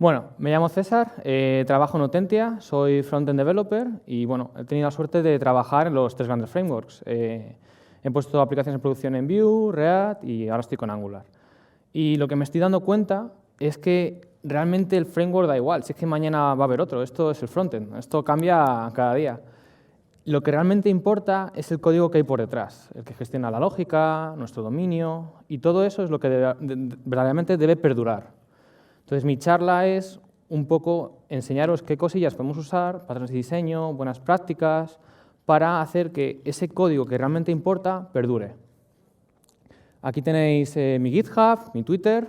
Bueno, me llamo César, trabajo en Autentia, soy frontend developer y bueno, he tenido la suerte de trabajar en los tres grandes frameworks. He puesto aplicaciones en producción en Vue, React y ahora estoy con Angular. Y lo que me estoy dando cuenta es que realmente el framework da igual, si es que mañana va a haber otro, esto es el frontend, esto cambia cada día. Lo que realmente importa es el código que hay por detrás, el que gestiona la lógica, nuestro dominio, y todo eso es lo que verdaderamente debe perdurar. Entonces, mi charla es un poco enseñaros qué cosillas podemos usar, patrones de diseño, buenas prácticas, para hacer que ese código que realmente importa perdure. Aquí tenéis mi GitHub, mi Twitter,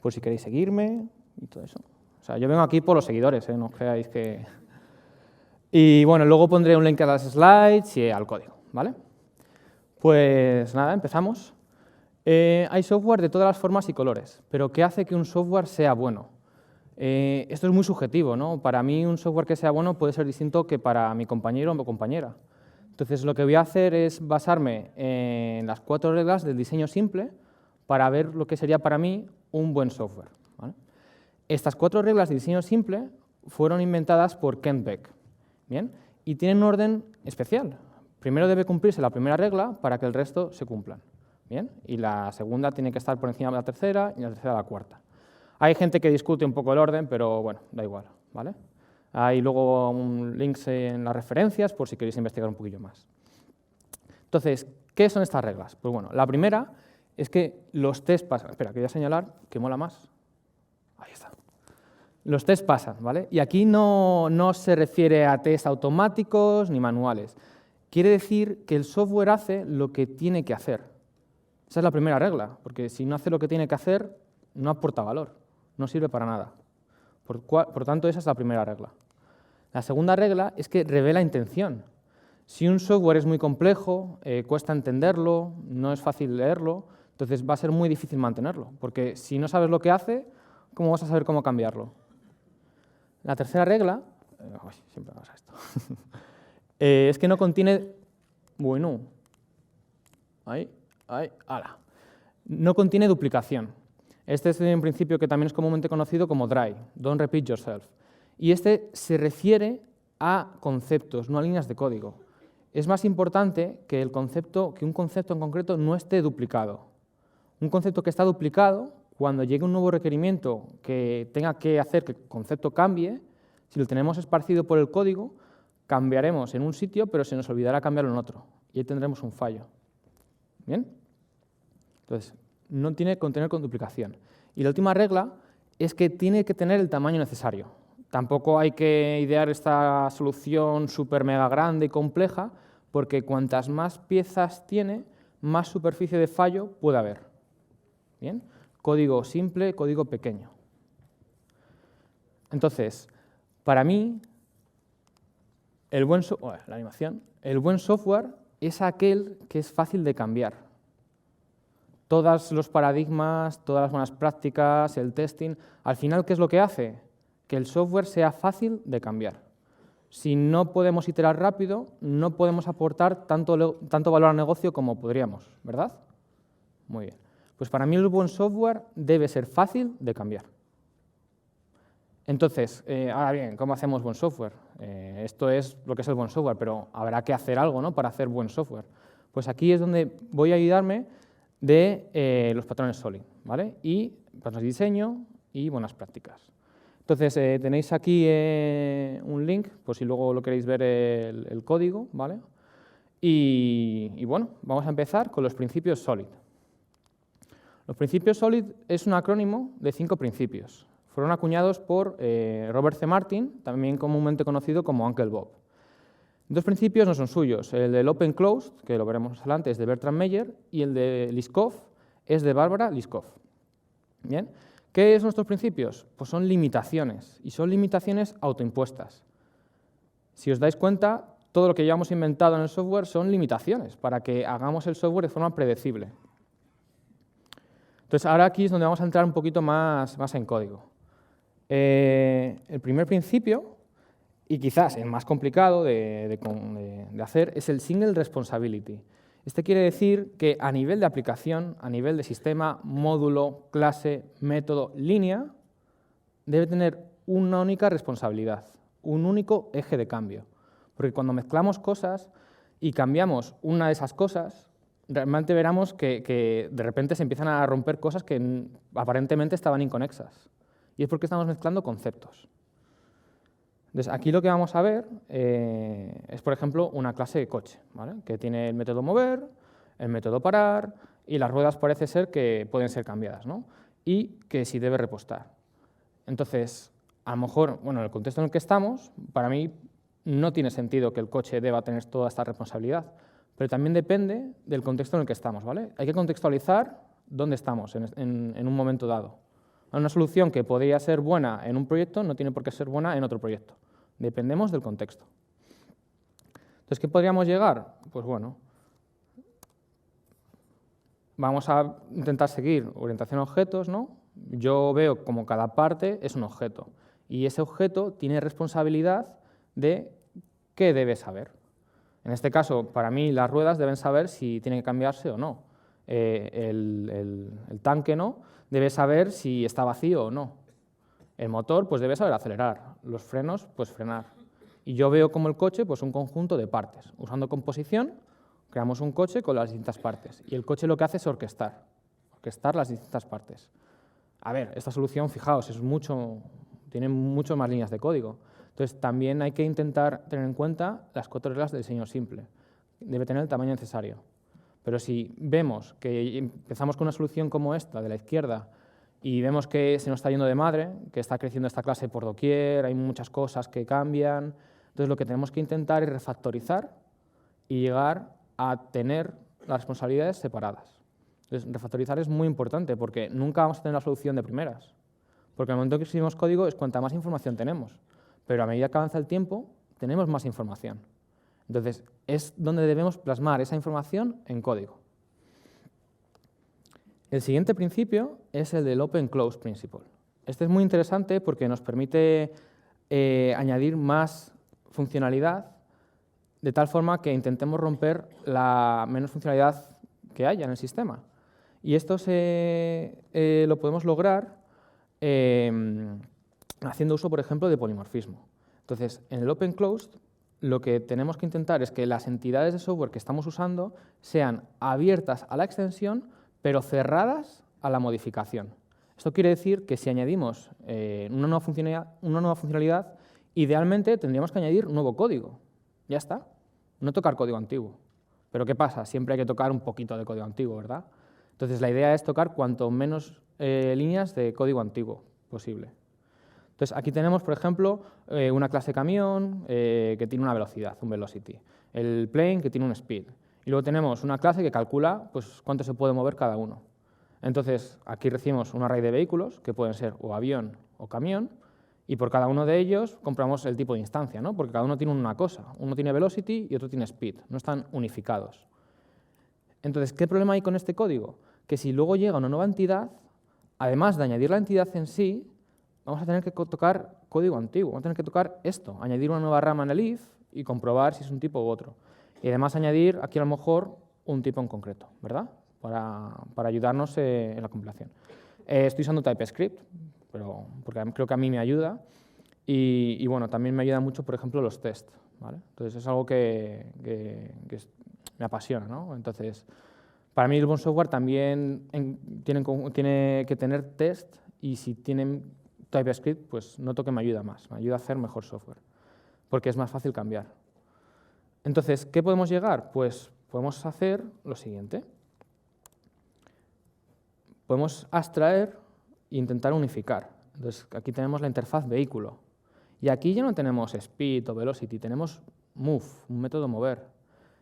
por si queréis seguirme y todo eso. O sea, yo vengo aquí por los seguidores, no os creáis que... Y bueno, luego pondré un link a las slides y al código, ¿vale? Pues nada, empezamos. Hay software de todas las formas y colores, pero ¿qué hace que un software sea bueno? Esto es muy subjetivo, ¿no? Para mí un software que sea bueno puede ser distinto que para mi compañero o compañera. Entonces lo que voy a hacer es basarme en las 4 reglas del diseño simple para ver lo que sería para mí un buen software, ¿vale? Estas 4 reglas de diseño simple fueron inventadas por Kent Beck, ¿bien? Y tienen un orden especial. Primero debe cumplirse la primera regla para que el resto se cumplan, ¿bien? Y la segunda tiene que estar por encima de la tercera y la tercera de la cuarta. Hay gente que discute un poco el orden, pero bueno, da igual, ¿vale? Hay luego links en las referencias por si queréis investigar un poquillo más. Entonces, ¿qué son estas reglas? Pues bueno, la primera es que los test pasan. Espera, que voy a señalar que mola más. Ahí está. Los test pasan, ¿vale? Y aquí no se refiere a test automáticos ni manuales. Quiere decir que el software hace lo que tiene que hacer. Esa es la primera regla, porque si no hace lo que tiene que hacer, no aporta valor, no sirve para nada. Por tanto, esa es la primera regla. La segunda regla es que revela intención. Si un software es muy complejo, cuesta entenderlo, no es fácil leerlo, entonces va a ser muy difícil mantenerlo, porque si no sabes lo que hace, ¿cómo vas a saber cómo cambiarlo? La tercera regla, siempre pasa esto, es que no contiene, bueno, ala. No contiene duplicación. Este es un principio que también es comúnmente conocido como DRY, Don't Repeat Yourself. Y este se refiere a conceptos, no a líneas de código. Es más importante que un concepto en concreto no esté duplicado. Un concepto que está duplicado, cuando llegue un nuevo requerimiento que tenga que hacer que el concepto cambie, si lo tenemos esparcido por el código, cambiaremos en un sitio, pero se nos olvidará cambiarlo en otro. Y ahí tendremos un fallo. ¿Bien? Entonces, no tiene que contener con duplicación. Y la última regla es que tiene que tener el tamaño necesario. Tampoco hay que idear esta solución súper mega grande y compleja, porque cuantas más piezas tiene, más superficie de fallo puede haber. ¿Bien? Código simple, código pequeño. Entonces, para mí, el buen software es aquel que es fácil de cambiar. Todos los paradigmas, todas las buenas prácticas, el testing, al final, ¿qué es lo que hace? Que el software sea fácil de cambiar. Si no podemos iterar rápido, no podemos aportar tanto valor al negocio como podríamos, ¿verdad? Muy bien. Pues para mí el buen software debe ser fácil de cambiar. Entonces, ahora bien, ¿cómo hacemos buen software? Esto es lo que es el buen software, pero habrá que hacer algo, ¿no?, para hacer buen software. Pues aquí es donde voy a ayudarme de los patrones Solid, ¿vale? Y patrones de diseño y buenas prácticas. Entonces, tenéis aquí un link, por si luego lo queréis ver el código, ¿vale? Y bueno, vamos a empezar con los principios Solid. Los principios Solid es un acrónimo de 5 principios. Fueron acuñados por Robert C. Martin, también comúnmente conocido como Uncle Bob. 2 principios no son suyos. El del Open Closed, que lo veremos más adelante, es de Bertrand Meyer, y el de Liskov es de Barbara Liskov. ¿Bien? ¿Qué son nuestros principios? Pues son limitaciones, y son limitaciones autoimpuestas. Si os dais cuenta, todo lo que llevamos inventado en el software son limitaciones, para que hagamos el software de forma predecible. Entonces, ahora aquí es donde vamos a entrar un poquito más en código. El primer principio, y quizás el más complicado de hacer, es el Single Responsibility. Este quiere decir que a nivel de aplicación, a nivel de sistema, módulo, clase, método, línea, debe tener una única responsabilidad, un único eje de cambio. Porque cuando mezclamos cosas y cambiamos una de esas cosas, realmente veremos que de repente se empiezan a romper cosas que aparentemente estaban inconexas. Y es porque estamos mezclando conceptos. Entonces, aquí lo que vamos a ver es, por ejemplo, una clase de coche, ¿vale? Que tiene el método mover, el método parar, y las ruedas parece ser que pueden ser cambiadas, ¿no? Y que sí debe repostar. Entonces, a lo mejor, bueno, en el contexto en el que estamos, para mí no tiene sentido que el coche deba tener toda esta responsabilidad, pero también depende del contexto en el que estamos, ¿vale? Hay que contextualizar dónde estamos en un momento dado. Una solución que podría ser buena en un proyecto no tiene por qué ser buena en otro proyecto. Dependemos del contexto. Entonces, ¿qué podríamos llegar? Pues bueno, vamos a intentar seguir orientación a objetos, ¿no? Yo veo como cada parte es un objeto y ese objeto tiene responsabilidad de qué debe saber. En este caso, para mí, las ruedas deben saber si tienen que cambiarse o no. El tanque, ¿no?, debe saber si está vacío o no. El motor, pues debe saber acelerar. Los frenos, pues frenar. Y yo veo como el coche, pues un conjunto de partes. Usando composición, creamos un coche con las distintas partes. Y el coche lo que hace es orquestar las distintas partes. A ver, esta solución, fijaos, tiene mucho más líneas de código. Entonces, también hay que intentar tener en cuenta las 4 reglas del diseño simple. Debe tener el tamaño necesario. Pero si vemos que empezamos con una solución como esta, de la izquierda, y vemos que se nos está yendo de madre, que está creciendo esta clase por doquier, hay muchas cosas que cambian, entonces lo que tenemos que intentar es refactorizar y llegar a tener las responsabilidades separadas. Entonces, refactorizar es muy importante porque nunca vamos a tener la solución de primeras. Porque al momento que escribimos código es cuanta más información tenemos. Pero a medida que avanza el tiempo, tenemos más información. Entonces, es donde debemos plasmar esa información en código. El siguiente principio es el del Open Close Principle. Este es muy interesante porque nos permite añadir más funcionalidad de tal forma que intentemos romper la menos funcionalidad que haya en el sistema. Y esto lo podemos lograr haciendo uso, por ejemplo, de polimorfismo. Entonces, en el Open Closed, lo que tenemos que intentar es que las entidades de software que estamos usando sean abiertas a la extensión, pero cerradas a la modificación. Esto quiere decir que si añadimos una nueva funcionalidad, idealmente tendríamos que añadir un nuevo código. Ya está. No tocar código antiguo. Pero ¿qué pasa? Siempre hay que tocar un poquito de código antiguo, ¿verdad? Entonces, la idea es tocar cuanto menos líneas de código antiguo posible. Entonces, aquí tenemos, por ejemplo, una clase camión que tiene una velocidad, un velocity. El plane que tiene un speed. Y luego tenemos una clase que calcula pues, cuánto se puede mover cada uno. Entonces, aquí recibimos un array de vehículos, que pueden ser o avión o camión, y por cada uno de ellos compramos el tipo de instancia, ¿no? Porque cada uno tiene una cosa. Uno tiene velocity y otro tiene speed. No están unificados. Entonces, ¿qué problema hay con este código? Que si luego llega una nueva entidad, además de añadir la entidad en sí, vamos a tener que tocar código antiguo. Vamos a tener que tocar esto, añadir una nueva rama en el if y comprobar si es un tipo u otro. Y además añadir aquí a lo mejor un tipo en concreto, ¿verdad? Para ayudarnos en la compilación. Estoy usando TypeScript, porque creo que a mí me ayuda. Y bueno, también me ayuda mucho, por ejemplo, los tests, ¿vale? Entonces es algo que me apasiona, ¿no? Entonces, para mí el buen software también tiene que tener test y si tienen TypeScript, pues noto que me ayuda más, me ayuda a hacer mejor software, porque es más fácil cambiar. Entonces, ¿qué podemos llegar? Pues podemos hacer lo siguiente. Podemos abstraer e intentar unificar. Entonces, aquí tenemos la interfaz vehículo. Y aquí ya no tenemos speed o velocity, tenemos move, un método mover.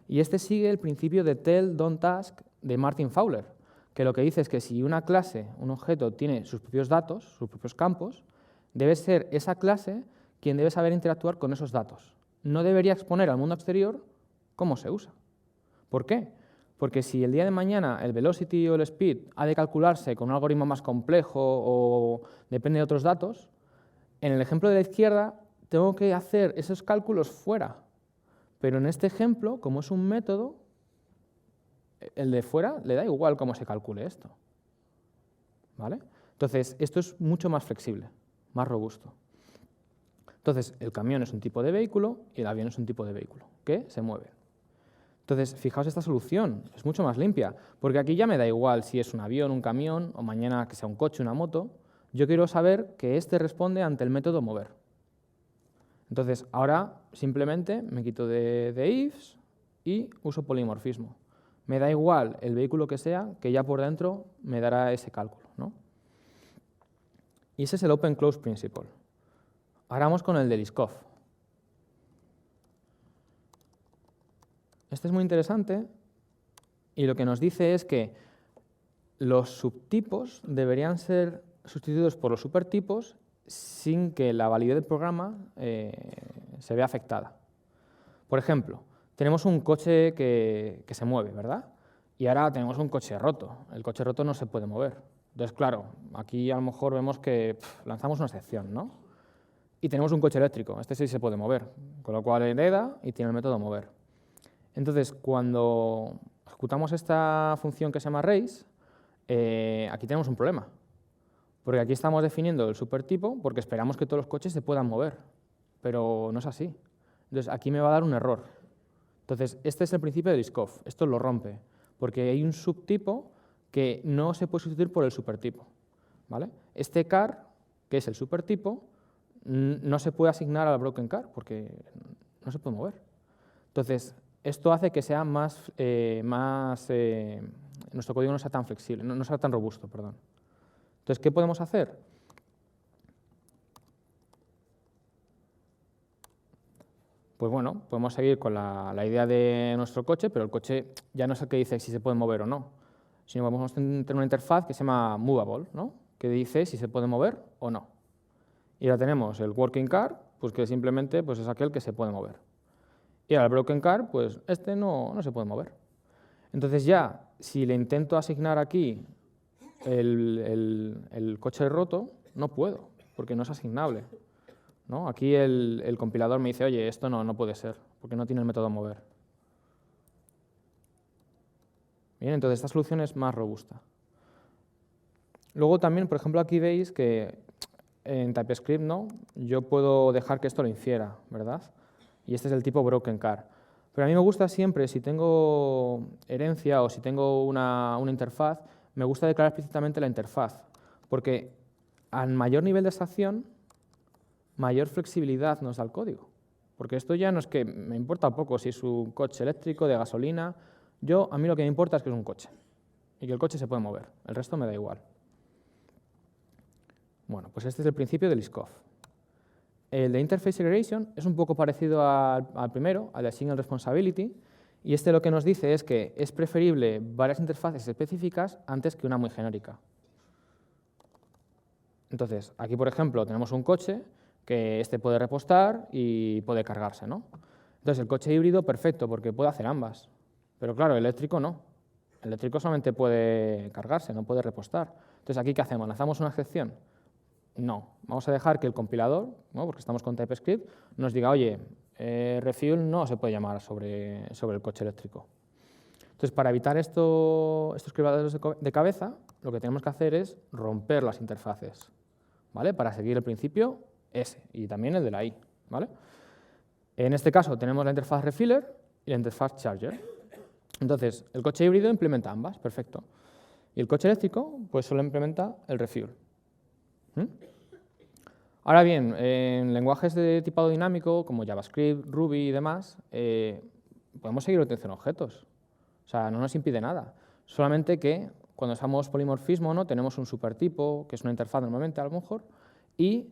Y este sigue el principio de tell, don't ask de Martin Fowler, que lo que dice es que si una clase, un objeto, tiene sus propios datos, sus propios campos, debe ser esa clase quien debe saber interactuar con esos datos. No debería exponer al mundo exterior cómo se usa. ¿Por qué? Porque si el día de mañana el velocity o el speed ha de calcularse con un algoritmo más complejo o depende de otros datos, en el ejemplo de la izquierda tengo que hacer esos cálculos fuera. Pero en este ejemplo, como es un método, el de fuera le da igual cómo se calcule esto. ¿Vale? Entonces, esto es mucho más flexible. más robusto. Entonces, el camión es un tipo de vehículo y el avión es un tipo de vehículo que se mueve. Entonces, fijaos esta solución, es mucho más limpia, porque aquí ya me da igual si es un avión, un camión, o mañana que sea un coche, una moto. Yo quiero saber que este responde ante el método mover. Entonces, ahora simplemente me quito de ifs y uso polimorfismo. Me da igual el vehículo que sea, que ya por dentro me dará ese cálculo, ¿no? Y ese es el Open Close Principle. Ahora vamos con el de Liskov. Este es muy interesante y lo que nos dice es que los subtipos deberían ser sustituidos por los supertipos sin que la validez del programa se vea afectada. Por ejemplo, tenemos un coche que se mueve, ¿verdad? Y ahora tenemos un coche roto. El coche roto no se puede mover. Entonces, claro, aquí a lo mejor vemos que lanzamos una excepción, ¿no? Y tenemos un coche eléctrico. Este sí se puede mover, con lo cual hereda y tiene el método mover. Entonces, cuando ejecutamos esta función que se llama raise, aquí tenemos un problema. Porque aquí estamos definiendo el supertipo porque esperamos que todos los coches se puedan mover. Pero no es así. Entonces, aquí me va a dar un error. Entonces, este es el principio de Liskov. Esto lo rompe, porque hay un subtipo que no se puede sustituir por el supertipo, ¿vale? Este car, que es el supertipo, no se puede asignar al broken car porque no se puede mover. Entonces, esto hace que sea nuestro código no sea tan flexible, no sea tan robusto, perdón. Entonces, ¿qué podemos hacer? Pues bueno, podemos seguir con la idea de nuestro coche, pero el coche ya no es el que dice si se puede mover o no, sino que vamos a tener una interfaz que se llama movable, ¿no? Que dice si se puede mover o no. Y ahora tenemos el working car, pues que simplemente pues es aquel que se puede mover. Y ahora el broken car, pues este no se puede mover. Entonces ya, si le intento asignar aquí el coche roto, no puedo, porque no es asignable, ¿no? Aquí el compilador me dice, oye, esto no puede ser, porque no tiene el método mover. Bien, entonces esta solución es más robusta. Luego también, por ejemplo, aquí veis que en TypeScript, ¿no? Yo puedo dejar que esto lo infiera, ¿verdad? Y este es el tipo broken car. Pero a mí me gusta siempre, si tengo herencia o si tengo una interfaz, me gusta declarar explícitamente la interfaz, porque al mayor nivel de abstracción, mayor flexibilidad nos da el código. Porque esto ya no es que me importa poco si es un coche eléctrico, de gasolina. A mí lo que me importa es que es un coche y que el coche se puede mover. El resto me da igual. Bueno, pues este es el principio de Liskov. El de Interface Segregation es un poco parecido al primero, al de Single Responsibility, y este lo que nos dice es que es preferible varias interfaces específicas antes que una muy genérica. Entonces, aquí, por ejemplo, tenemos un coche que este puede repostar y puede cargarse, ¿no? Entonces, el coche híbrido, perfecto, porque puede hacer ambas. Pero claro, el eléctrico no. El eléctrico solamente puede cargarse, no puede repostar. Entonces, ¿aquí qué hacemos? ¿Lanzamos una excepción? No. Vamos a dejar que el compilador, ¿no? Porque estamos con TypeScript, nos diga, oye, refuel no se puede llamar sobre el coche eléctrico. Entonces, para evitar estos quebraderos de cabeza, lo que tenemos que hacer es romper las interfaces, ¿vale? Para seguir el principio S y también el de la I, ¿vale? En este caso tenemos la interfaz refiller y la interfaz charger. Entonces, el coche híbrido implementa ambas, perfecto. Y el coche eléctrico, pues solo implementa el refuel. Ahora bien, en lenguajes de tipado dinámico, como JavaScript, Ruby y demás, podemos seguir utilizando objetos. O sea, no nos impide nada. Solamente que cuando usamos polimorfismo, ¿no? Tenemos un supertipo, que es una interfaz normalmente a lo mejor, y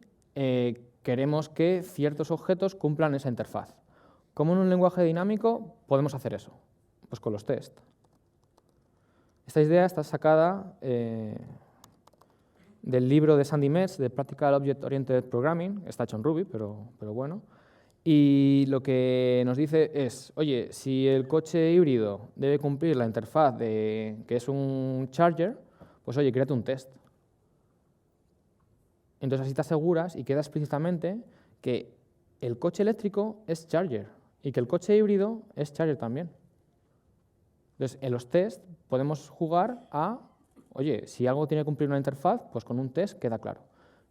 queremos que ciertos objetos cumplan esa interfaz. ¿Cómo en un lenguaje dinámico podemos hacer eso? Pues con los tests. Esta idea está sacada del libro de Sandy Metz, de Practical Object Oriented Programming, está hecho en Ruby, pero bueno. Y lo que nos dice es, oye, si el coche híbrido debe cumplir la interfaz que es un charger, pues oye, créate un test. Entonces así te aseguras y queda explícitamente que el coche eléctrico es charger y que el coche híbrido es charger también. Entonces en los tests podemos jugar a, oye, si algo tiene que cumplir una interfaz, pues con un test queda claro.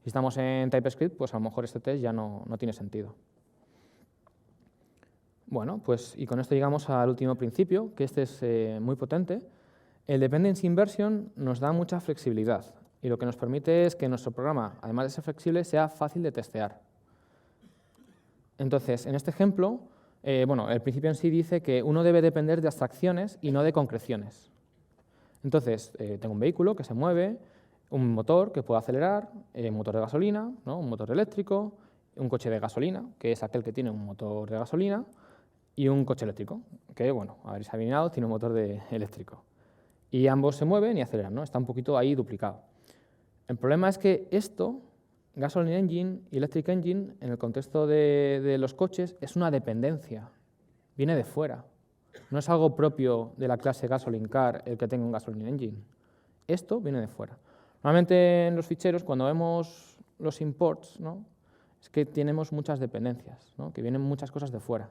Si estamos en TypeScript, pues a lo mejor este test ya no tiene sentido. Bueno, pues y con esto llegamos al último principio, que este es muy potente. El Dependency Inversion nos da mucha flexibilidad y lo que nos permite es que nuestro programa, además de ser flexible, sea fácil de testear. Entonces, en este ejemplo, bueno, el principio en sí dice que uno debe depender de abstracciones y no de concreciones. Entonces, tengo un vehículo que se mueve, un motor que puede acelerar, un motor de gasolina, ¿no? Un motor eléctrico, un coche de gasolina, que es aquel que tiene un motor de gasolina, y un coche eléctrico, que, bueno, habréis adivinado, tiene un motor eléctrico. Y ambos se mueven y aceleran, ¿no? Está un poquito ahí duplicado. El problema es que esto, Gasoline Engine y Electric Engine, en el contexto de los coches, es una dependencia, viene de fuera. No es algo propio de la clase Gasoline Car el que tenga un Gasoline Engine. Esto viene de fuera. Normalmente en los ficheros, cuando vemos los imports, ¿no? Es que tenemos muchas dependencias, ¿no? Que vienen muchas cosas de fuera.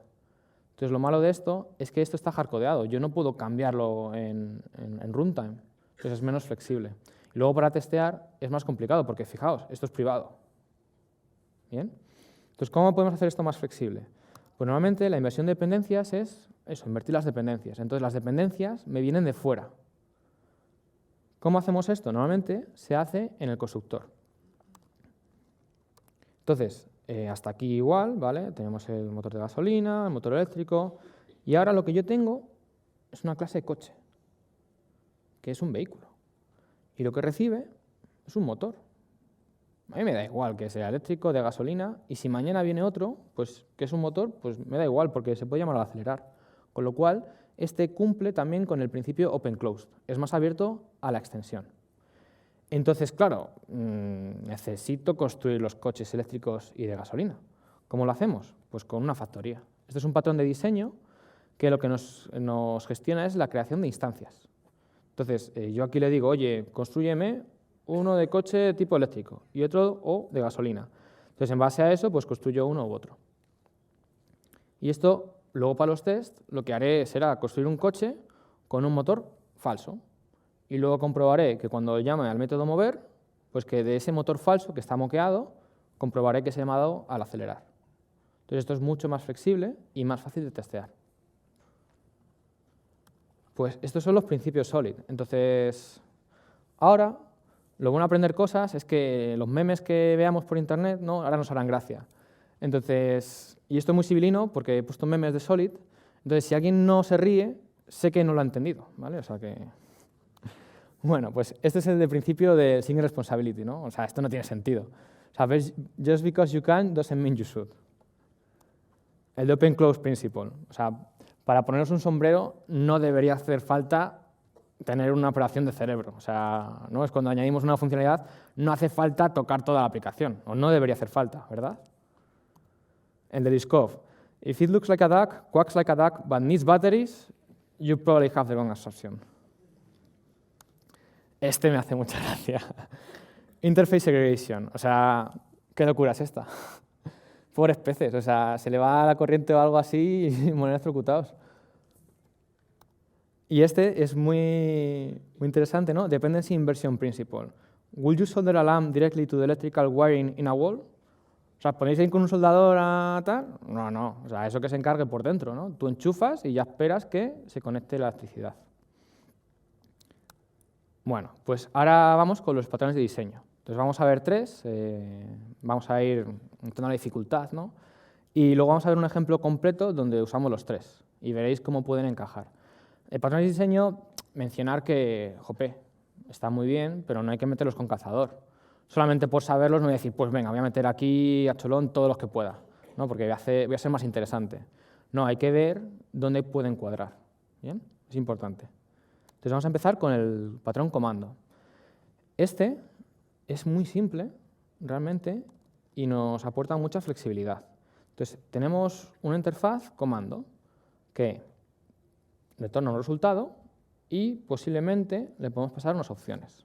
Entonces, lo malo de esto es que esto está hardcodeado. Yo no puedo cambiarlo en runtime. Entonces, es menos flexible. Y luego, para testear, es más complicado, porque fijaos, esto es privado. ¿Bien? Entonces, ¿cómo podemos hacer esto más flexible? Pues normalmente la inversión de dependencias es eso, invertir las dependencias. Entonces, las dependencias me vienen de fuera. ¿Cómo hacemos esto? Normalmente se hace en el constructor. Entonces, hasta aquí igual, ¿vale? Tenemos el motor de gasolina, el motor eléctrico, y ahora lo que yo tengo es una clase de coche, que es un vehículo, y lo que recibe es un motor. A mí me da igual que sea eléctrico, de gasolina, y si mañana viene otro, pues que es un motor, pues me da igual, porque se puede llamar al acelerar. Con lo cual, este cumple también con el principio open-closed, es más abierto a la extensión. Entonces, claro, necesito construir los coches eléctricos y de gasolina. ¿Cómo lo hacemos? Pues con una factoría. Este es un patrón de diseño que lo que nos gestiona es la creación de instancias. Entonces, yo aquí le digo, oye, constrúyeme uno de coche tipo eléctrico y otro o de gasolina. Entonces, en base a eso, pues construyo uno u otro. Y esto, luego para los tests, lo que haré será construir un coche con un motor falso. Y luego comprobaré que cuando llame al método mover, pues que de ese motor falso que está moqueado, comprobaré que se ha llamado al acelerar. Entonces esto es mucho más flexible y más fácil de testear. Pues estos son los principios Solid. Entonces, ahora, lo bueno de aprender cosas es que los memes que veamos por internet, ¿no? Ahora nos harán gracia. Entonces, y esto es muy civilino porque he puesto memes de Solid. Entonces, si alguien no se ríe, sé que no lo ha entendido, ¿vale? O sea que... Bueno, pues este es el de principio de single responsibility, ¿no? O sea, esto no tiene sentido. O sea, just because you can doesn't mean you should. El de open close principle. O sea, para ponernos un sombrero no debería hacer falta tener una operación de cerebro. O sea, ¿no? Es cuando añadimos una funcionalidad, no hace falta tocar toda la aplicación, o no debería hacer falta, ¿verdad? El de Liskov. If it looks like a duck, quacks like a duck, but needs batteries, you probably have the wrong assumption. Este me hace mucha gracia. Interface segregation. O sea, ¿qué locura es esta? Pobres peces. O sea, se le va la corriente o algo así y mueren electrocutados. Y este es muy interesante, ¿no? Dependency Inversion Principle. Will you solder a lamp directly to the electrical wiring in a wall? O sea, ¿ponéis ahí con un soldador a tal? No, no. O sea, eso que se encargue por dentro, ¿no? Tú enchufas y ya esperas que se conecte la electricidad. Bueno, pues ahora vamos con los patrones de diseño. Entonces vamos a ver tres, vamos a ir en tono de dificultad, ¿no? Y luego vamos a ver un ejemplo completo donde usamos los tres y veréis cómo pueden encajar. El patrón de diseño, mencionar que, jope, está muy bien, pero no hay que meterlos con calzador. Solamente por saberlos no voy a decir, pues venga, voy a meter aquí a cholón todos los que pueda, ¿no? Porque voy a ser más interesante. No, hay que ver dónde pueden cuadrar. ¿Bien? Es importante. Entonces vamos a empezar con el patrón comando. Este es muy simple, realmente, y nos aporta mucha flexibilidad. Entonces tenemos una interfaz comando que retorna un resultado y posiblemente le podemos pasar unas opciones.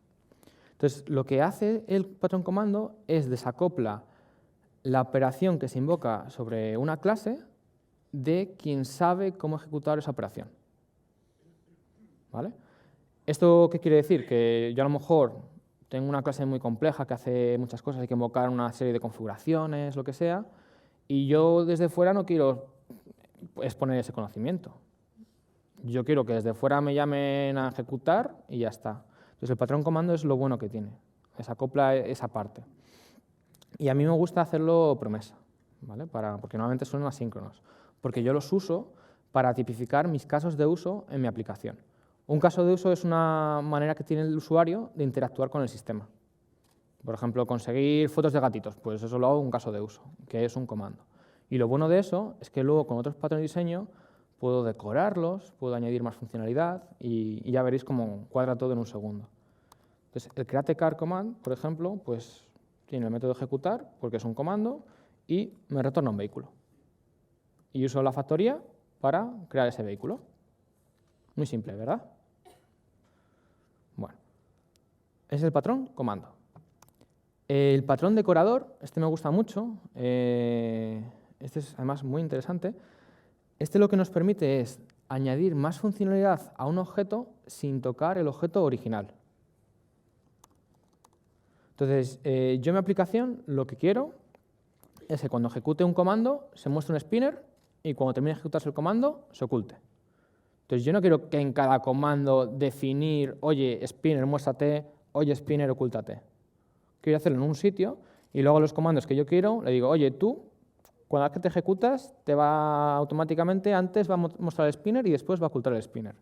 Entonces lo que hace el patrón comando es desacopla la operación que se invoca sobre una clase de quien sabe cómo ejecutar esa operación. ¿Vale? ¿Esto qué quiere decir? Que yo a lo mejor tengo una clase muy compleja que hace muchas cosas, hay que invocar una serie de configuraciones, lo que sea, y yo desde fuera no quiero exponer ese conocimiento. Yo quiero que desde fuera me llamen a ejecutar y ya está. Entonces el patrón comando es lo bueno que tiene, se acopla esa parte. Y a mí me gusta hacerlo promesa, ¿vale? Porque normalmente son asíncronos, porque yo los uso para tipificar mis casos de uso en mi aplicación. Un caso de uso es una manera que tiene el usuario de interactuar con el sistema. Por ejemplo, conseguir fotos de gatitos, pues eso lo hago en un caso de uso, que es un comando. Y lo bueno de eso es que luego con otros patrones de diseño puedo decorarlos, puedo añadir más funcionalidad y ya veréis cómo cuadra todo en un segundo. Entonces, el createCar command, por ejemplo, pues tiene el método ejecutar, porque es un comando, y me retorna un vehículo. Y uso la factoría para crear ese vehículo. Muy simple, ¿verdad? Bueno, ese es el patrón comando. El patrón decorador, este me gusta mucho, este es además muy interesante. Este lo que nos permite es añadir más funcionalidad a un objeto sin tocar el objeto original. Entonces, yo en mi aplicación lo que quiero es que cuando ejecute un comando se muestre un spinner y cuando termine de ejecutarse el comando se oculte. Entonces, yo no quiero que en cada comando definir, oye, spinner, muéstrate, oye, spinner, ocúltate. Quiero hacerlo en un sitio y luego los comandos que yo quiero le digo, oye, tú, cuando que te ejecutas, te va automáticamente, antes va a mostrar el spinner y después va a ocultar el spinner.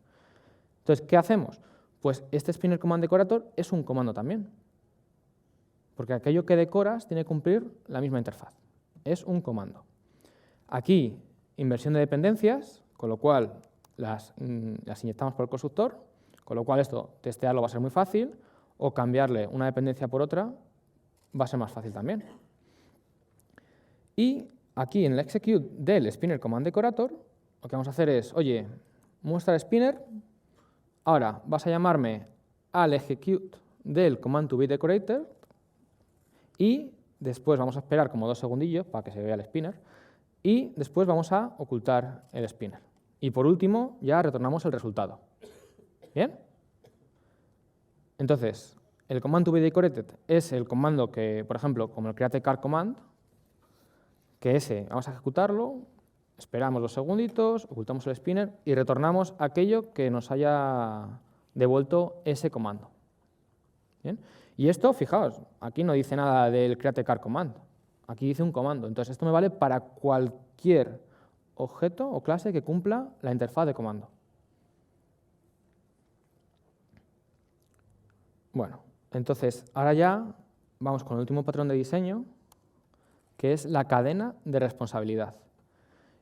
Entonces, ¿qué hacemos? Pues este spinner command decorator es un comando también. Porque aquello que decoras tiene que cumplir la misma interfaz. Es un comando. Aquí, inversión de dependencias, con lo cual las inyectamos por el constructor, con lo cual esto, testearlo va a ser muy fácil, o cambiarle una dependencia por otra va a ser más fácil también. Y aquí en el execute del spinner command decorator, lo que vamos a hacer es, oye, muestra el spinner, ahora vas a llamarme al execute del command to be decorated, y después vamos a esperar como 2 segundillos para que se vea el spinner y después vamos a ocultar el spinner. Y por último ya retornamos el resultado. ¿Bien? Entonces, el command to be decorated es el comando que, por ejemplo, como el createCar command, que ese vamos a ejecutarlo, esperamos 2 segunditos, ocultamos el spinner y retornamos aquello que nos haya devuelto ese comando. ¿Bien? Y esto, fijaos, aquí no dice nada del createCar command, aquí dice un comando. Entonces, esto me vale para cualquier objeto o clase que cumpla la interfaz de comando. Bueno, entonces, ahora ya vamos con el último patrón de diseño, que es la cadena de responsabilidad.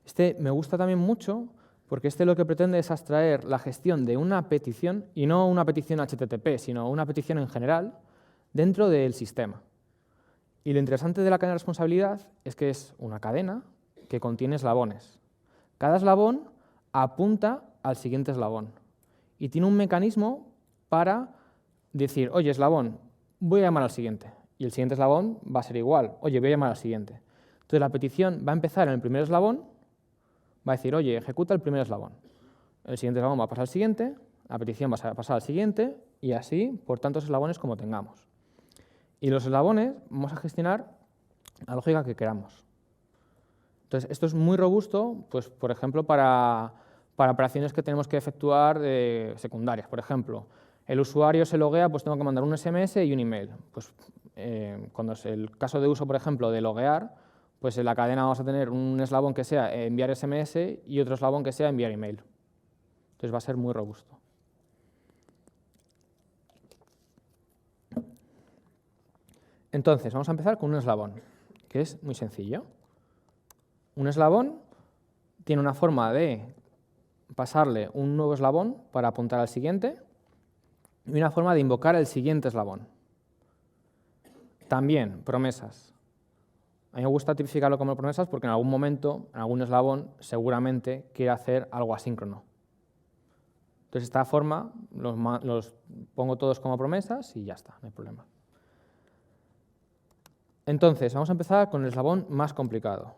Este me gusta también mucho porque este lo que pretende es abstraer la gestión de una petición, y no una petición HTTP, sino una petición en general, dentro del sistema. Y lo interesante de la cadena de responsabilidad es que es una cadena que contiene eslabones. Cada eslabón apunta al siguiente eslabón y tiene un mecanismo para decir, oye, eslabón, voy a llamar al siguiente. Y el siguiente eslabón va a ser igual, oye, voy a llamar al siguiente. Entonces la petición va a empezar en el primer eslabón, va a decir, oye, ejecuta el primer eslabón. El siguiente eslabón va a pasar al siguiente, la petición va a pasar al siguiente y así por tantos eslabones como tengamos. Y los eslabones vamos a gestionar la lógica que queramos. Entonces, esto es muy robusto, pues, por ejemplo, para operaciones que tenemos que efectuar secundarias. Por ejemplo, el usuario se loguea, pues tengo que mandar un SMS y un email. Pues, cuando es el caso de uso, por ejemplo, de loguear, pues en la cadena vamos a tener un eslabón que sea enviar SMS y otro eslabón que sea enviar email. Entonces, va a ser muy robusto. Entonces, vamos a empezar con un eslabón, que es muy sencillo. Un eslabón tiene una forma de pasarle un nuevo eslabón para apuntar al siguiente y una forma de invocar el siguiente eslabón. También, promesas. A mí me gusta tipificarlo como promesas porque en algún momento, en algún eslabón, seguramente quiere hacer algo asíncrono. Entonces, de esta forma los pongo todos como promesas y ya está, no hay problema. Entonces, vamos a empezar con el eslabón más complicado,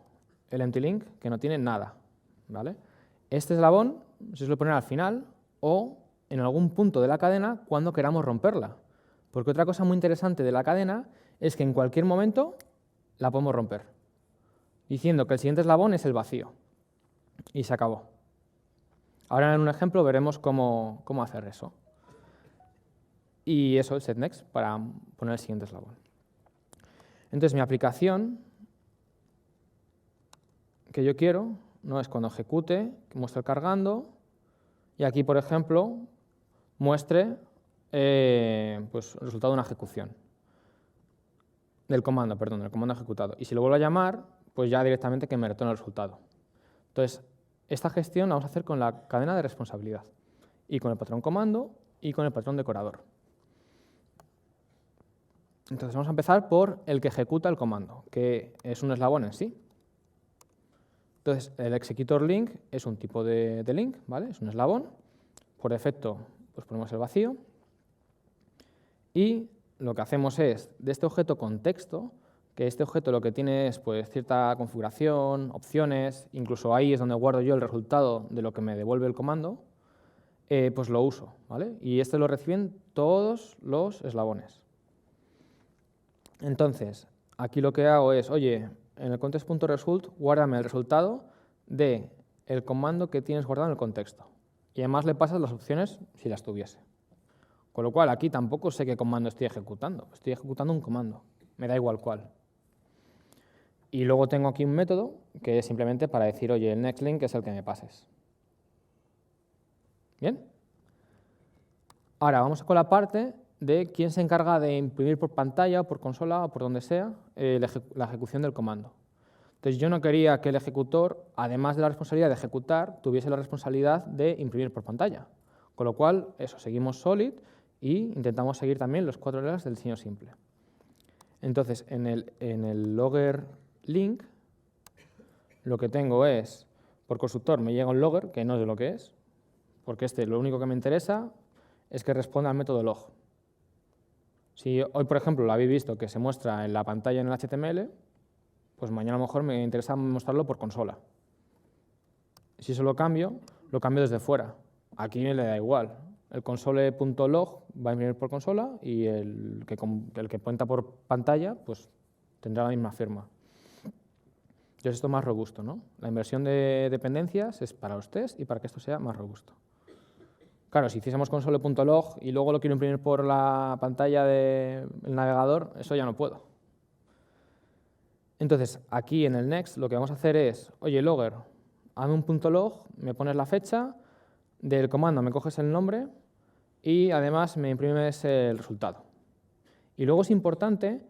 el empty link, que no tiene nada, ¿vale? Este eslabón se suele poner al final o en algún punto de la cadena cuando queramos romperla. Porque otra cosa muy interesante de la cadena es que en cualquier momento la podemos romper, diciendo que el siguiente eslabón es el vacío. Y se acabó. Ahora en un ejemplo veremos cómo hacer eso. Y eso, el setNext, para poner el siguiente eslabón. Entonces mi aplicación que yo quiero no es cuando ejecute, que muestre cargando, y aquí, por ejemplo, muestre pues, el resultado de una ejecución. Del comando ejecutado. Y si lo vuelvo a llamar, pues ya directamente que me retorne el resultado. Entonces, esta gestión la vamos a hacer con la cadena de responsabilidad, y con el patrón comando, y con el patrón decorador. Entonces vamos a empezar por el que ejecuta el comando, que es un eslabón en sí. Entonces, el executor link es un tipo de link, ¿vale? Es un eslabón. Por defecto, pues ponemos el vacío. Y lo que hacemos es, de este objeto contexto, que este objeto lo que tiene es pues, cierta configuración, opciones, incluso ahí es donde guardo yo el resultado de lo que me devuelve el comando, pues lo uso, ¿vale? Y este lo reciben todos los eslabones. Entonces, aquí lo que hago es, oye, en el context.result, guárdame el resultado del comando que tienes guardado en el contexto. Y además le pasas las opciones si las tuviese. Con lo cual, aquí tampoco sé qué comando estoy ejecutando. Estoy ejecutando un comando. Me da igual cuál. Y luego tengo aquí un método que es simplemente para decir, oye, el nextLink es el que me pases. ¿Bien? Ahora vamos con la parte de quién se encarga de imprimir por pantalla, o por consola, o por donde sea, la ejecución del comando. Entonces yo no quería que el ejecutor, además de la responsabilidad de ejecutar, tuviese la responsabilidad de imprimir por pantalla. Con lo cual, eso, seguimos Solid y intentamos seguir también los 4 reglas del diseño simple. Entonces, en el logger link, lo que tengo es, por constructor me llega un logger, que no sé lo que es, porque lo único que me interesa es que responda al método log. Si hoy, por ejemplo, lo habéis visto que se muestra en la pantalla en el HTML, pues mañana a lo mejor me interesa mostrarlo por consola. Si eso lo cambio desde fuera. Aquí me le da igual. El console.log va a imprimir por consola y el que cuenta por pantalla pues tendrá la misma firma. Entonces esto es más robusto, ¿no? La inversión de dependencias es para los tests y para que esto sea más robusto. Claro, si hiciésemos console.log y luego lo quiero imprimir por la pantalla del navegador, eso ya no puedo. Entonces, aquí en el next lo que vamos a hacer es, oye, logger, hazme un .log, me pones la fecha, del comando me coges el nombre y además me imprimes el resultado. Y luego es importante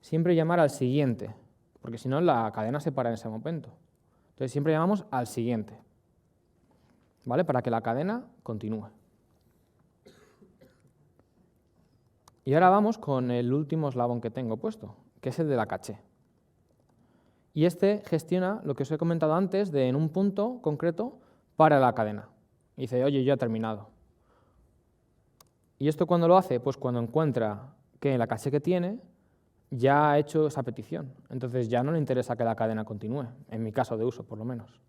siempre llamar al siguiente, porque si no la cadena se para en ese momento. Entonces siempre llamamos al siguiente, ¿vale? Para que la cadena continúe. Y ahora vamos con el último eslabón que tengo puesto, que es el de la caché. Y este gestiona lo que os he comentado antes de en un punto concreto para la cadena. Y dice, oye, ya he terminado. ¿Y esto cuándo lo hace? Pues cuando encuentra que en la caché que tiene ya ha hecho esa petición. Entonces ya no le interesa que la cadena continúe, en mi caso de uso por lo menos.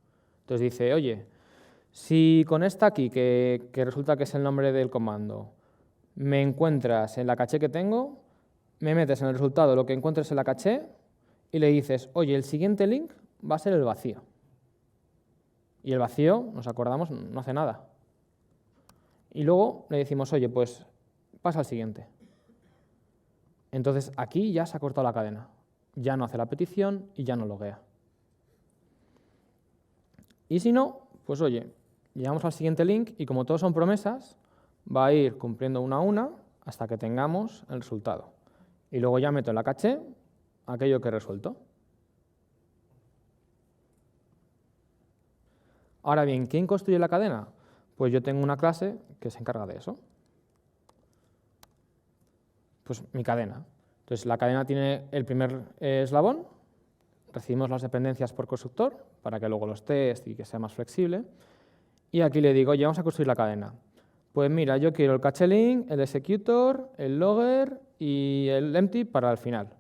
Entonces dice, oye, si con esta aquí, que resulta que es el nombre del comando, me encuentras en la caché que tengo, me metes en el resultado lo que encuentres en la caché y le dices, oye, el siguiente link va a ser el vacío. Y el vacío, nos acordamos, no hace nada. Y luego le decimos, oye, pues pasa al siguiente. Entonces aquí ya se ha cortado la cadena. Ya no hace la petición y ya no loguea. Y si no, pues oye, llegamos al siguiente link y como todos son promesas, va a ir cumpliendo una a una hasta que tengamos el resultado. Y luego ya meto en la caché aquello que he resuelto. Ahora bien, ¿quién construye la cadena? Pues yo tengo una clase que se encarga de eso. Pues mi cadena. Entonces la cadena tiene el primer eslabón, recibimos las dependencias por constructor para que luego los test y que sea más flexible. Y aquí le digo, oye, vamos a construir la cadena. Pues mira, yo quiero el cache link, el executor, el logger y el empty para el final.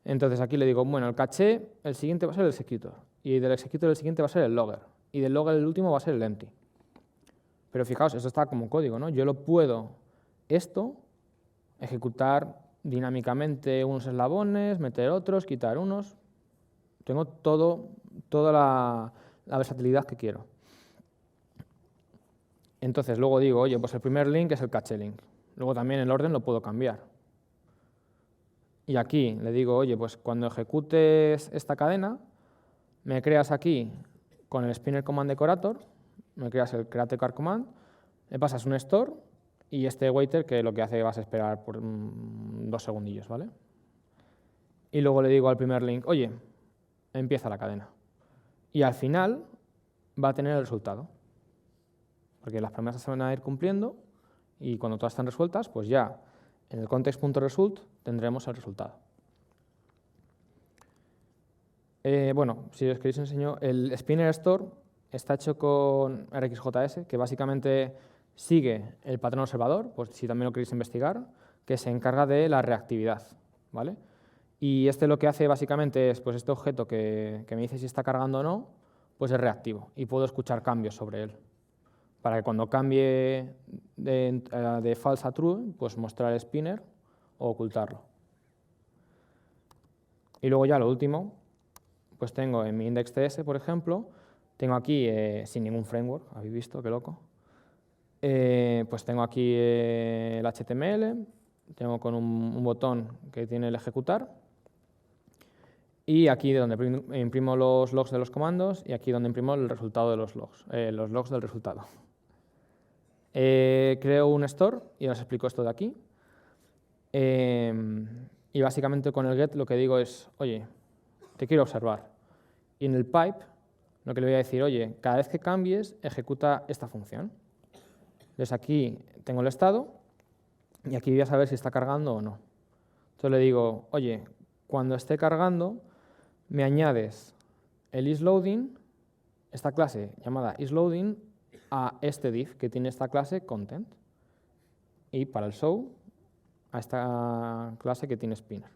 Entonces aquí le digo, bueno, el caché, el siguiente va a ser el executor. Y del executor el siguiente va a ser el logger. Y del logger el último va a ser el empty. Pero fijaos, esto está como código, ¿no? Yo lo puedo, esto, ejecutar dinámicamente unos eslabones, meter otros, quitar unos. Tengo toda la versatilidad que quiero. Entonces, luego digo, oye, pues el primer link es el caché link. Luego también el orden lo puedo cambiar. Y aquí le digo, oye, pues cuando ejecutes esta cadena, me creas aquí con el spinner command decorator, me creas el create car command, le pasas un store y este waiter que lo que hace vas a esperar por 2 segundillos, ¿vale? Y luego le digo al primer link, oye, empieza la cadena. Y al final va a tener el resultado. Porque las promesas se van a ir cumpliendo y cuando todas están resueltas, pues ya en el context.result tendremos el resultado. Bueno, si os queréis enseño, el Spinner Store está hecho con RxJS, que básicamente sigue el patrón observador, pues si también lo queréis investigar, que se encarga de la reactividad, ¿vale? Y este lo que hace básicamente es, pues este objeto que me dice si está cargando o no, pues es reactivo y puedo escuchar cambios sobre él. Para que cuando cambie de false a true, pues mostrar el spinner o ocultarlo. Y luego ya lo último, pues tengo en mi index.ts, por ejemplo, tengo aquí, sin ningún framework, habéis visto, qué loco, pues tengo aquí el HTML, tengo con un botón que tiene el ejecutar, y aquí donde imprimo los logs de los comandos, y aquí donde imprimo el resultado de los logs del resultado. Creo un store y os explico esto de aquí. Y básicamente con el get lo que digo es, oye, te quiero observar. Y en el pipe lo que le voy a decir, oye, cada vez que cambies, ejecuta esta función. Entonces aquí tengo el estado y aquí voy a saber si está cargando o no. Entonces le digo, oye, cuando esté cargando, me añades el isLoading, esta clase llamada isLoading, a este div que tiene esta clase content. Y para el show, a esta clase que tiene spinner.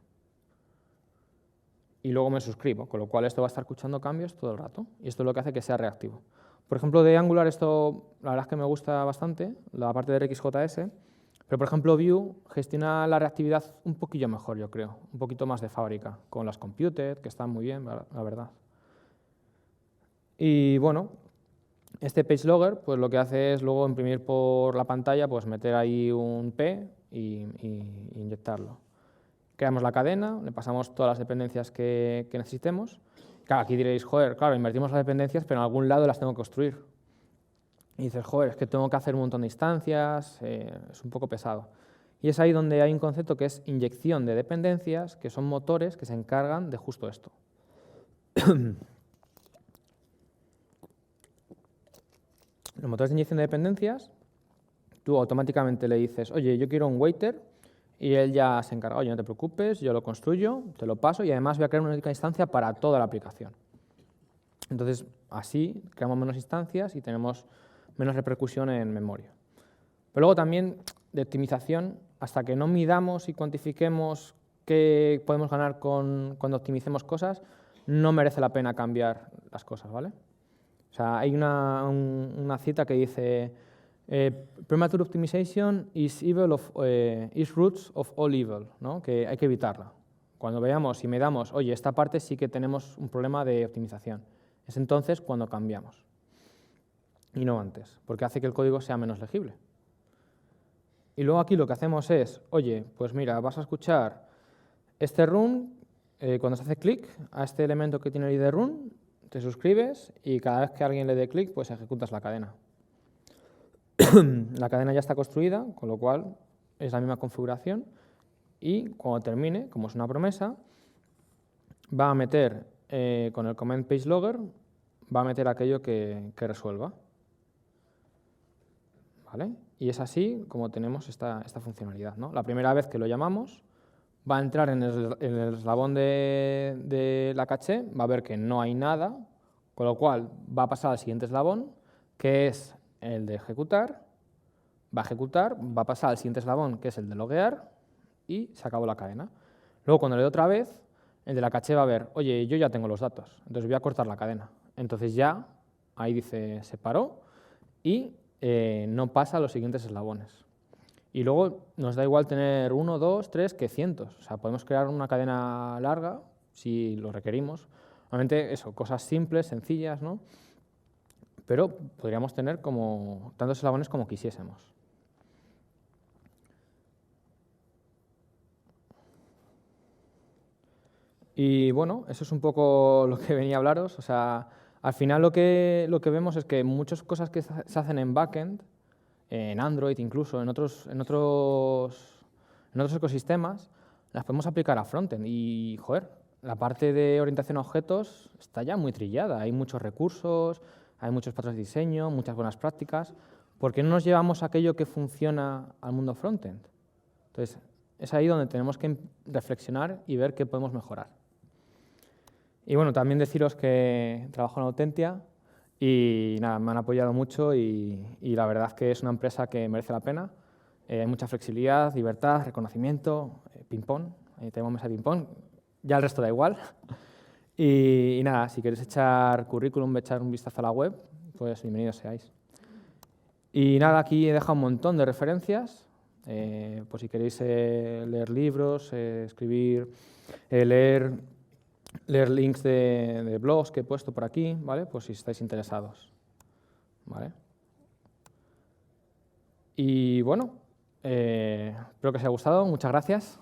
Y luego me suscribo, con lo cual esto va a estar escuchando cambios todo el rato. Y esto es lo que hace que sea reactivo. Por ejemplo, de Angular esto, la verdad es que me gusta bastante, la parte de RxJS, pero por ejemplo Vue gestiona la reactividad un poquillo mejor, yo creo, un poquito más de fábrica, con las computed, que están muy bien, la verdad. Y bueno, este page logger pues lo que hace es luego imprimir por la pantalla, pues meter ahí un P y inyectarlo. Creamos la cadena, le pasamos todas las dependencias que necesitemos. Claro, aquí diréis, joder, claro, invertimos las dependencias, pero en algún lado las tengo que construir. Y dices, joder, es que tengo que hacer un montón de instancias, es un poco pesado. Y es ahí donde hay un concepto que es inyección de dependencias, que son motores que se encargan de justo esto. Los motores de inyección de dependencias, tú automáticamente le dices, oye, yo quiero un waiter, y él ya se encarga, oye, no te preocupes, yo lo construyo, te lo paso y además voy a crear una única instancia para toda la aplicación. Entonces, así creamos menos instancias y tenemos menos repercusión en memoria. Pero luego también de optimización, hasta que no midamos y cuantifiquemos qué podemos ganar cuando optimicemos cosas, no merece la pena cambiar las cosas, ¿vale? O sea, hay una cita que dice premature optimization is roots of all evil, ¿no? Que hay que evitarla. Cuando veamos y medamos, oye, esta parte sí que tenemos un problema de optimización. Es entonces cuando cambiamos. Y no antes, porque hace que el código sea menos legible. Y luego aquí lo que hacemos es, oye, pues mira, vas a escuchar este run, cuando se hace clic a este elemento que tiene el ID run, te suscribes y cada vez que alguien le dé clic, pues ejecutas la cadena. La cadena ya está construida, con lo cual es la misma configuración y cuando termine, como es una promesa, va a meter con el comment page logger, va a meter aquello que resuelva. ¿Vale? Y es así como tenemos esta funcionalidad, ¿no? La primera vez que lo llamamos, va a entrar en el eslabón de la caché, va a ver que no hay nada, con lo cual va a pasar al siguiente eslabón, que es el de ejecutar, va a ejecutar, va a pasar al siguiente eslabón, que es el de loguear, y se acabó la cadena. Luego, cuando le doy otra vez, el de la caché va a ver, oye, yo ya tengo los datos, entonces voy a cortar la cadena. Entonces ya, ahí dice, se paró, y no pasa a los siguientes eslabones. Y luego nos da igual tener 1, 2, 3 que cientos. O sea, podemos crear una cadena larga si lo requerimos. Obviamente, eso, cosas simples, sencillas, ¿no? Pero podríamos tener como tantos eslabones como quisiésemos. Y bueno, eso es un poco lo que venía a hablaros. O sea, al final lo que vemos es que muchas cosas que se hacen en backend, en Android incluso, en otros ecosistemas, las podemos aplicar a frontend. Y, joder, la parte de orientación a objetos está ya muy trillada. Hay muchos recursos, hay muchos patrones de diseño, muchas buenas prácticas. ¿Por qué no nos llevamos aquello que funciona al mundo frontend? Entonces, es ahí donde tenemos que reflexionar y ver qué podemos mejorar. Y bueno, también deciros que trabajo en Autentia y nada, me han apoyado mucho y la verdad es que es una empresa que merece la pena. Hay mucha flexibilidad, libertad, reconocimiento, ping-pong, tenemos mesa de ping-pong, ya el resto da igual. Y nada, si queréis echar currículum, echar un vistazo a la web, pues bienvenidos seáis. Y nada, aquí he dejado un montón de referencias, por si queréis leer libros, escribir, leer links de blogs que he puesto por aquí, ¿vale? Pues si estáis interesados, ¿vale? Y bueno, espero que os haya gustado. Muchas gracias.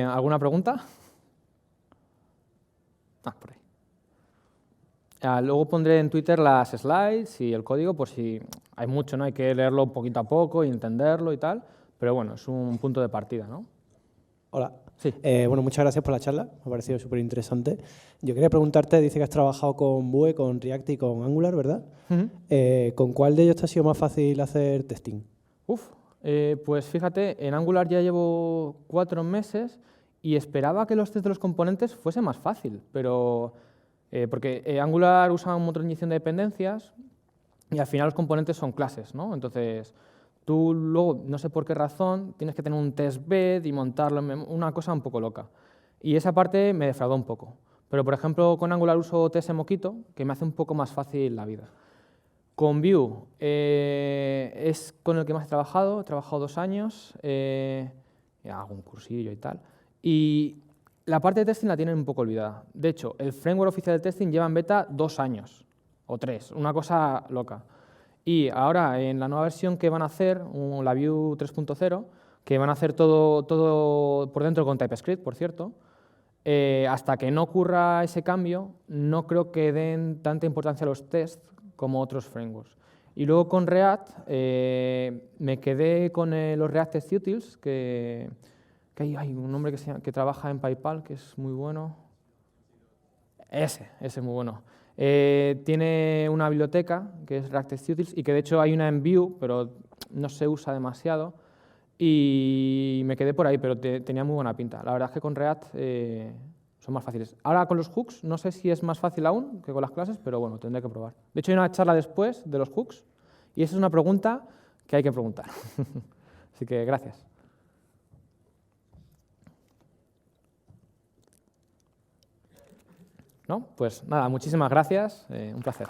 ¿Alguna pregunta? Por ahí. Luego pondré en Twitter las slides y el código, por si hay mucho, ¿no? Hay que leerlo poquito a poco y entenderlo y tal, pero bueno, es un punto de partida, ¿no? Hola. Sí. Bueno, muchas gracias por la charla, me ha parecido súper interesante. Yo quería preguntarte, dice que has trabajado con Vue, con React y con Angular, ¿verdad? ¿Con cuál de ellos te ha sido más fácil hacer testing? Pues fíjate, en Angular ya llevo 4 meses y esperaba que los test de los componentes fuese más fácil, pero porque Angular usa un motor de inyección de dependencias y al final los componentes son clases, ¿no? Entonces, tú luego, no sé por qué razón, tienes que tener un testbed y montarlo, una cosa un poco loca. Y esa parte me defraudó un poco. Pero, por ejemplo, con Angular uso TS-Mockito, que me hace un poco más fácil la vida. Con Vue es con el que más he trabajado 2 años, hago un cursillo y tal. Y la parte de testing la tienen un poco olvidada. De hecho, el framework oficial de testing lleva en beta 2 años, o 3, una cosa loca. Y ahora, en la nueva versión que van a hacer, la Vue 3.0, que van a hacer todo por dentro con TypeScript, por cierto, hasta que no ocurra ese cambio, no creo que den tanta importancia a los tests como otros frameworks. Y luego con React, me quedé con los React Test Utils, que hay un hombre que trabaja en PayPal, que es muy bueno. Ese es muy bueno. Tiene una biblioteca, que es React Test Utils, y que de hecho hay una en Vue, pero no se usa demasiado. Y me quedé por ahí, pero tenía muy buena pinta. La verdad es que con React son más fáciles. Ahora con los hooks, no sé si es más fácil aún que con las clases, pero bueno, tendré que probar. De hecho, hay una charla después de los hooks y esa es una pregunta que hay que preguntar. Así que gracias. ¿No? Pues nada, muchísimas gracias. Un placer.